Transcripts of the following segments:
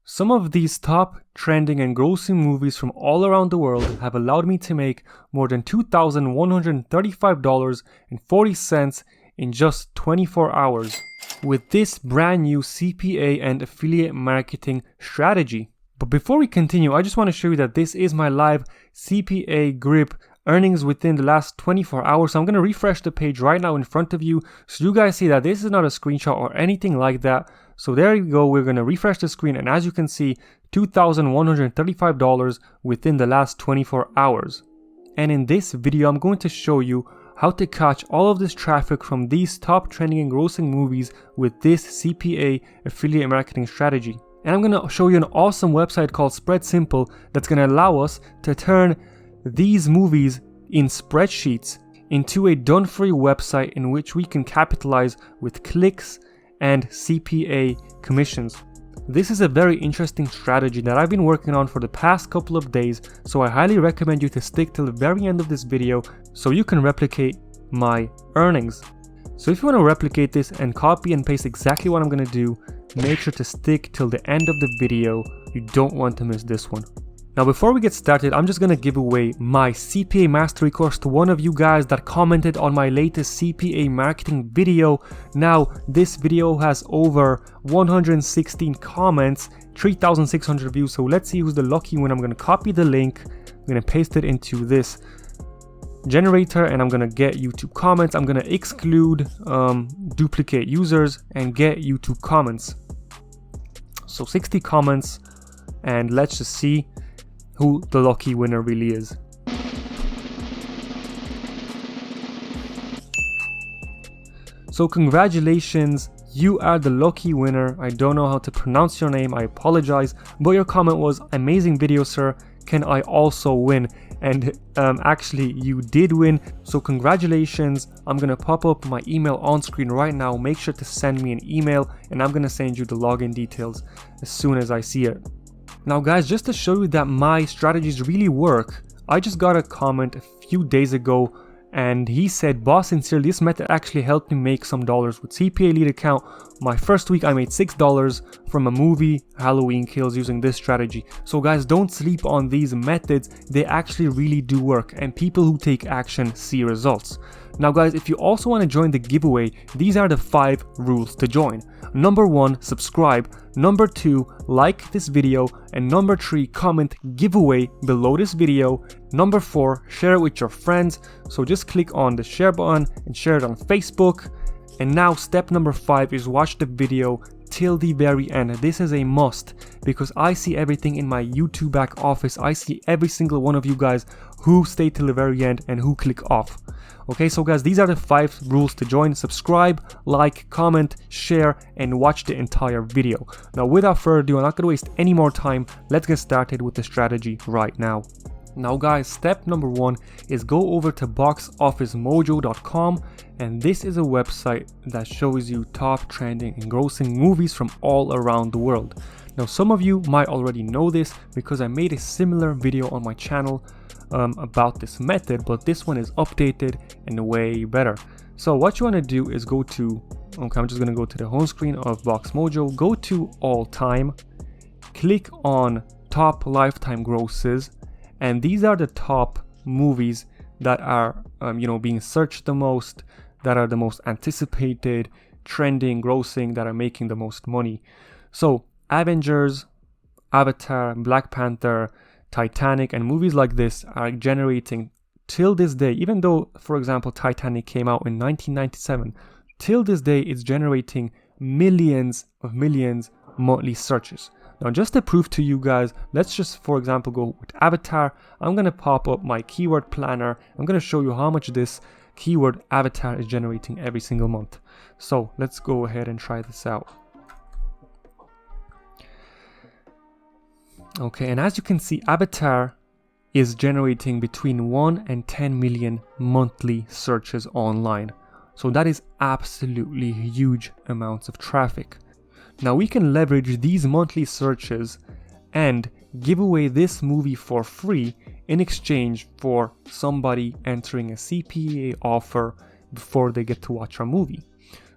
Some of these top trending and grossing movies from all around the world have allowed me to make more than $2,135.40 in just 24 hours with this brand new CPA and affiliate marketing strategy. But before we continue, I just want to show you that this is my live CPA grip earnings within the last 24 hours. So I'm going to refresh the page right now in front of you so you guys see that this is not a screenshot or anything like that. So there you go, we're going to refresh the screen, and as you can see, $2,135 within the last 24 hours. And in this video, I'm going to show you how to catch all of this traffic from these top trending and grossing movies with this CPA affiliate marketing strategy. And I'm going to show you an awesome website called Spread Simple that's going to allow us to turn these movies in spreadsheets into a done-for-you website in which we can capitalize with clicks and CPA commissions. This is a very interesting strategy that I've been working on for the past couple of days, so I highly recommend you to stick till the very end of this video so you can replicate my earnings. So if you want to replicate this and copy and paste exactly what I'm going to do, make sure to stick till the end of the video. You don't want to miss this one. Now before we get started, I'm just going to give away my CPA Mastery course to one of you guys that commented on my latest CPA marketing video. Now this video has over 116 comments, 3,600 views, so let's see who's the lucky winner. I'm going to copy the link, I'm going to paste it into this generator, and I'm going to get YouTube comments. I'm going to exclude duplicate users and get YouTube comments. So 60 comments, and let's just see who the lucky winner really is. So congratulations, you are the lucky winner. I don't know how to pronounce your name, I apologize, but your comment was amazing video, sir. Can I also win? And actually you did win, so congratulations. I'm gonna pop up my email on screen right now. Make sure to send me an email and I'm gonna send you the login details as soon as I see it. Now guys, just to show you that my strategies really work, I just got a comment a few days ago and he said, "Boss, sincerely, this method actually helped me make some dollars with CPA lead account. My first week I made $6 from a movie, Halloween Kills, using this strategy." So guys, don't sleep on these methods. They actually really do work, and people who take action see results. Now guys, if you also want to join the giveaway, these are the 5 rules to join. Number 1, subscribe. Number 2, like this video. And number 3, comment giveaway below this video. Number 4, share it with your friends. So just click on the share button and share it on Facebook. And now step number 5 is watch the video till the very end. This is a must because I see everything in my YouTube back office. I see every single one of you guys who stay till the very end and who click off. Okay, so guys, these are the 5 rules to join. Subscribe, like, comment, share, and watch the entire video. Now without further ado, I'm not going to waste any more time. Let's get started with the strategy right now. Now guys, step number 1 is go over to boxofficemojo.com, and this is a website that shows you top trending and grossing movies from all around the world. Now some of you might already know this because I made a similar video on my channel about this method, but this one is updated and way better. So what you want to do is go to, okay, I'm just going to go to the home screen of BoxMojo, go to all time, click on top lifetime grosses, and these are the top movies that are being searched the most, that are the most anticipated, trending, grossing, that are making the most money. So Avengers, Avatar, Black Panther, Titanic, and movies like this are generating till this day, even though, for example, Titanic came out in 1997, till this day it's generating millions monthly searches. Now just to prove to you guys, let's just, for example, go with Avatar. I'm going to pop up my keyword planner. I'm going to show you how much this keyword Avatar is generating every single month. So let's go ahead and try this out. Okay, and as you can see, Avatar is generating between 1 and 10 million monthly searches online. So that is absolutely huge amounts of traffic. Now we can leverage these monthly searches and give away this movie for free in exchange for somebody entering a CPA offer before they get to watch our movie.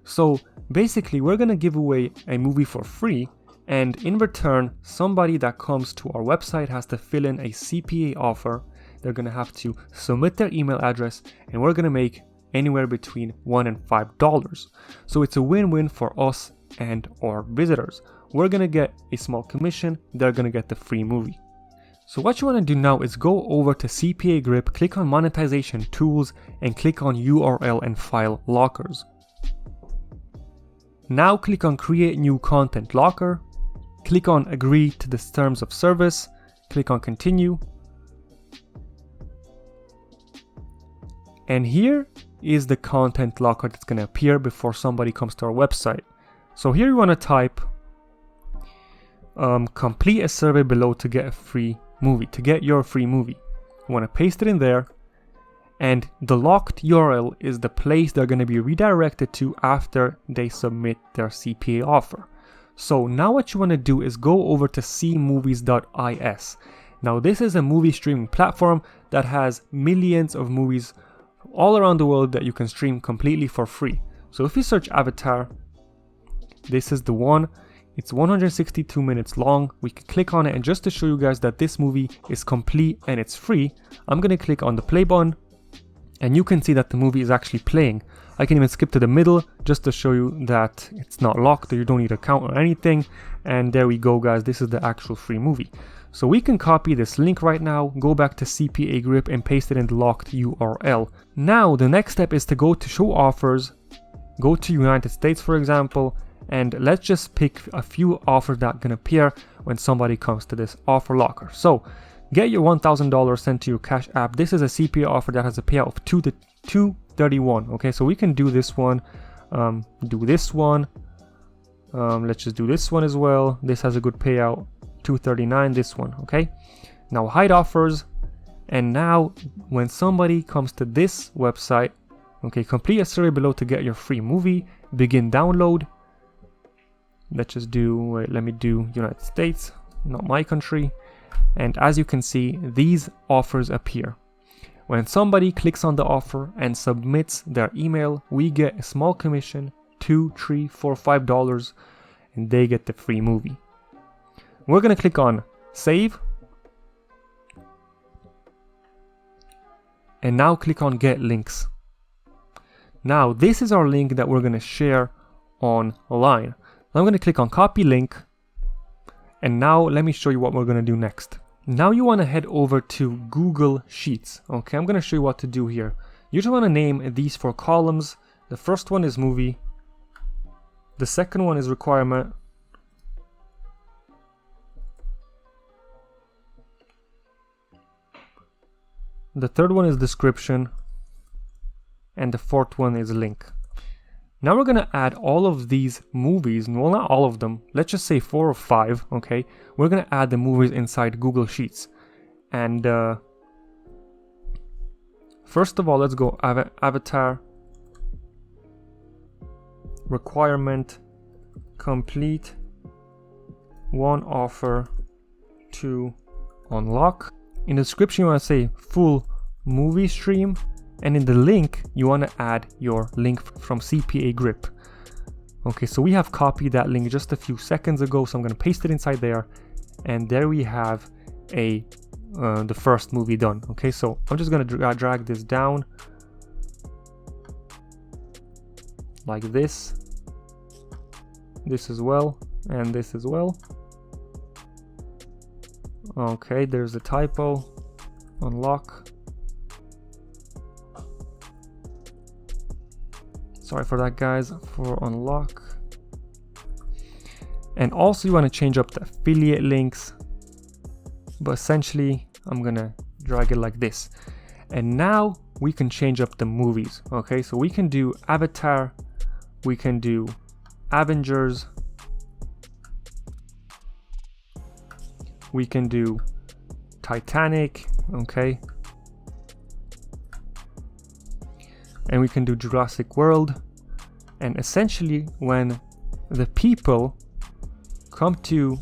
So basically we're going to give away a movie for free, And in return, somebody that comes to our website has to fill in a CPA offer. They're going to have to submit their email address, and we're going to make anywhere between $1 and $5. So it's a win-win for us and our visitors. We're going to get a small commission, they're going to get the free movie. So what you want to do now is go over to CPA Grip, click on monetization tools, and click on URL and file lockers. Now click on create new content locker, click on agree to the terms of service, click on continue. And here is the content locker that's going to appear before somebody comes to our website. So here you want to type complete a survey below to get a free movie, to get your free movie. You want to paste it in there, and the locked URL is the place they're going to be redirected to after they submit their CPA offer. So now what you want to do is go over to cmovies.is. Now this is a movie streaming platform that has millions of movies all around the world that you can stream completely for free. So if you search Avatar, this is the one. It's 162 minutes long. We can click on it, and just to show you guys that this movie is complete and it's free, I'm going to click on the play button, and you can see that the movie is actually playing. I can even skip to the middle just to show you that it's not locked, or you don't need an account or anything. And there we go, guys. This is the actual free movie. So we can copy this link right now, go back to CPA Grip and paste it in the locked URL. Now the next step is to go to show offers, go to United States for example, and let's just pick a few offers that can appear when somebody comes to this offer locker. So get your $1,000 sent to your Cash App. This is a CPA offer that has a payout of $231. Okay, so we can do this one, do this one. Let's just do this one as well. This has a good payout, $239. This one. Okay, now hide offers, and now when somebody comes to this website, okay, complete a survey below to get your free movie, begin download. Let's just do, wait, let me do United States, not my country. And as you can see, these offers appear. When somebody clicks on the offer and submits their email, we get a small commission, $2, $3, $4, $5, and they get the free movie. We're going to click on save. And now click on get links. Now this is our link that we're going to share online. I'm going to click on copy link, and now let me show you what we're going to do next. Now you want to head over to Google Sheets. Okay, I'm going to show you what to do here. You just want to name these 4 columns. The first one is movie. The second one is requirement. The third one is description. And the fourth one is link. Now we're going to add all of these movies, well not all of them, let's just say 4 or 5, okay? We're going to add the movies inside Google Sheets. And first of all, let's go Avatar, requirement, complete, 1 offer, 2 unlock. In the description you want to say full movie stream. And in the link, you want to add your link from CPA Grip. Okay, so we have copied that link just a few seconds ago, so I'm going to paste it inside there. And there we have the first movie done. Okay, so I'm just going to drag this down like this. This as well, and this as well. Okay, there's a typo. Unlock. Sorry for that, guys, for unlock. And also you want to change up the affiliate links, but essentially I'm gonna drag it like this. And now we can change up the movies. Okay, so we can do Avatar, we can do Avengers, we can do Titanic, okay, and we can do Jurassic World. And essentially when the people come to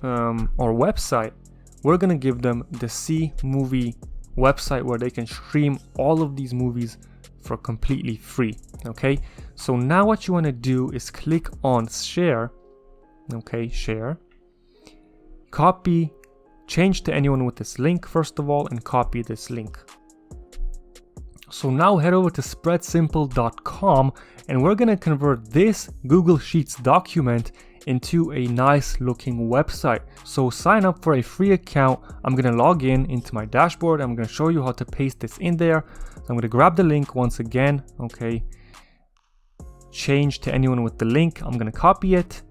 our website, we're gonna give them the C Movie website where they can stream all of these movies for completely free. Okay, so now what you want to do is click on share, Okay, share. Copy, change to anyone with this link first of all, and copy this link. So now head over to spreadsimple.com and we're going to convert this Google Sheets document into a nice looking website. So sign up for a free account. I'm going to log in into my dashboard. I'm going to show you how to paste this in there. So I'm going to grab the link once again. Okay. Change to anyone with the link. I'm going to copy it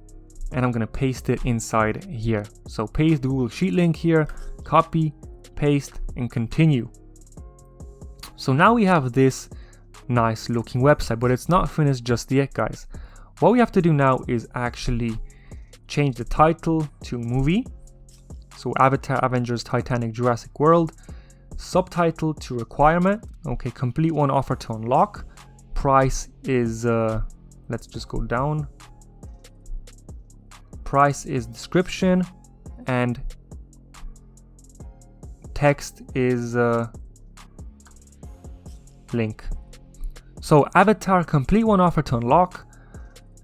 and I'm going to paste it inside here. So paste the Google Sheet link here, copy, paste, and continue. So now we have this nice looking website, but it's not finished just yet, guys. What we have to do now is actually change the title to movie. So Avatar, Avengers, Titanic, Jurassic World. Subtitle to requirement. Okay, complete one offer to unlock. Price is, let's just go down. Price is description, and text is link. So Avatar, complete one offer to unlock.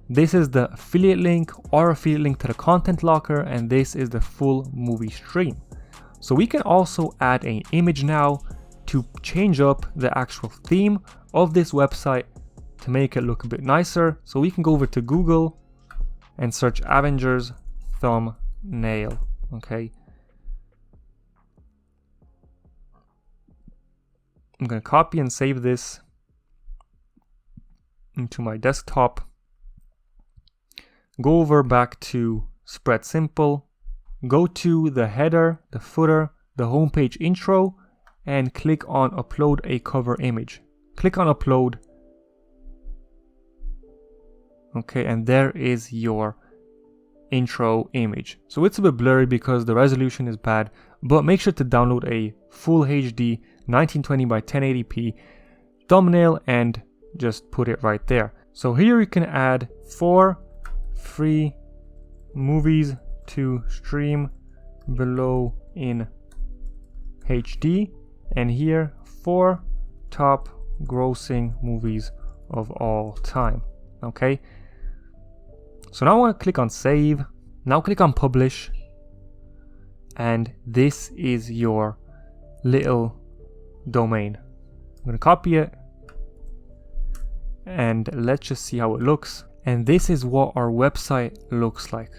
This is the affiliate link or affiliate link to the content locker, and this is the full movie stream. So we can also add an image now to change up the actual theme of this website to make it look a bit nicer. So we can go over to Google and search Avengers thumbnail. Okay. I'm going to copy and save this into my desktop. Go over back to Spread Simple. Go to the header, the footer, the homepage intro, and click on upload a cover image. Click on upload. Okay, and there is your intro image. So it's a bit blurry because the resolution is bad, but make sure to download a full HD 1920 by 1080p thumbnail and just put it right there. So here you can add 4 free movies to stream below in HD, and here 4 top grossing movies of all time. Okay, so now I want to click on save. Now click on publish, and this is your little domain. I'm going to copy it and let's just see how it looks. And this is what our website looks like.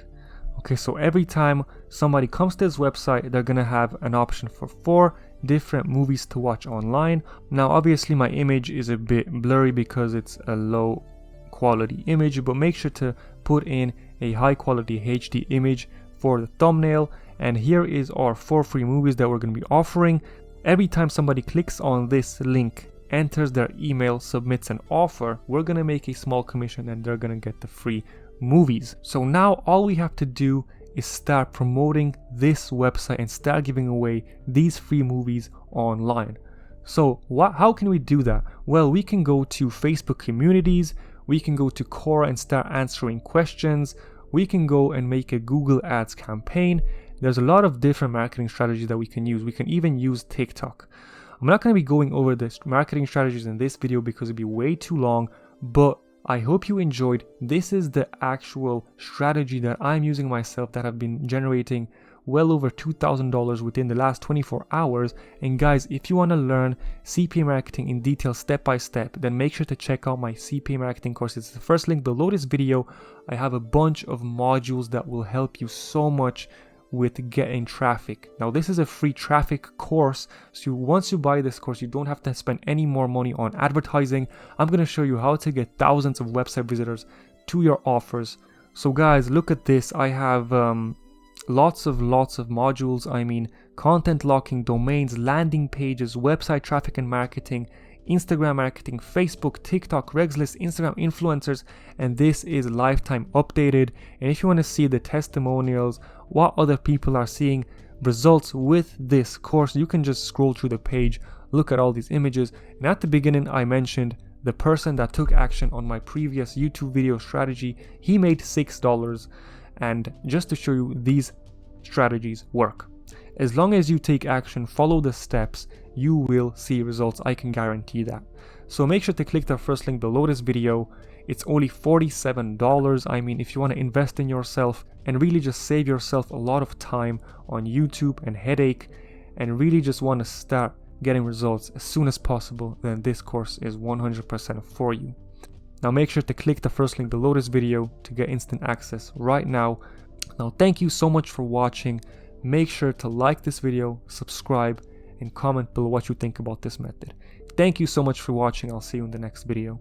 Okay, so every time somebody comes to this website, they're gonna have an option for 4 different movies to watch online. Now obviously my image is a bit blurry because it's a low quality image, but make sure to put in a high quality HD image for the thumbnail. And here is our 4 free movies that we're going to be offering. Every time somebody clicks on this link, enters their email, submits an offer, we're going to make a small commission and they're going to get the free movies. So now all we have to do is start promoting this website and start giving away these free movies online. So how can we do that? Well, we can go to Facebook communities, we can go to Quora and start answering questions, we can go and make a Google Ads campaign. There's a lot of different marketing strategies that we can use. We can even use TikTok. I'm not going to be going over the marketing strategies in this video because it'd be way too long, but I hope you enjoyed. This is the actual strategy that I'm using myself that have been generating well over $2,000 within the last 24 hours. And guys, if you want to learn CPA marketing in detail step by step, then make sure to check out my CPA Marketing Courses. It's the first link below this video. I have a bunch of modules that will help you so much with getting traffic. Now this is a free traffic course, so once you buy this course you don't have to spend any more money on advertising. I'm going to show you how to get thousands of website visitors to your offers. So guys, look at this. I have lots of modules. I mean, content locking, domains, landing pages, website traffic and marketing, Instagram marketing, Facebook, TikTok, Craigslist, Instagram influencers, and this is lifetime updated. And if you want to see the testimonials, what other people are seeing results with this course, you can just scroll through the page, look at all these images. And at the beginning I mentioned the person that took action on my previous YouTube video strategy, he made $6. And just to show you, these strategies work. As long as you take action, follow the steps, you will see results. I can guarantee that. So make sure to click the first link below this video. It's only $47. I mean, if you want to invest in yourself and really just save yourself a lot of time on YouTube and headache, and really just want to start getting results as soon as possible, then this course is 100% for you. Now make sure to click the first link below this video to get instant access right now. Now thank you so much for watching. Make sure to like this video, subscribe, and comment below what you think about this method. Thank you so much for watching. I'll see you in the next video.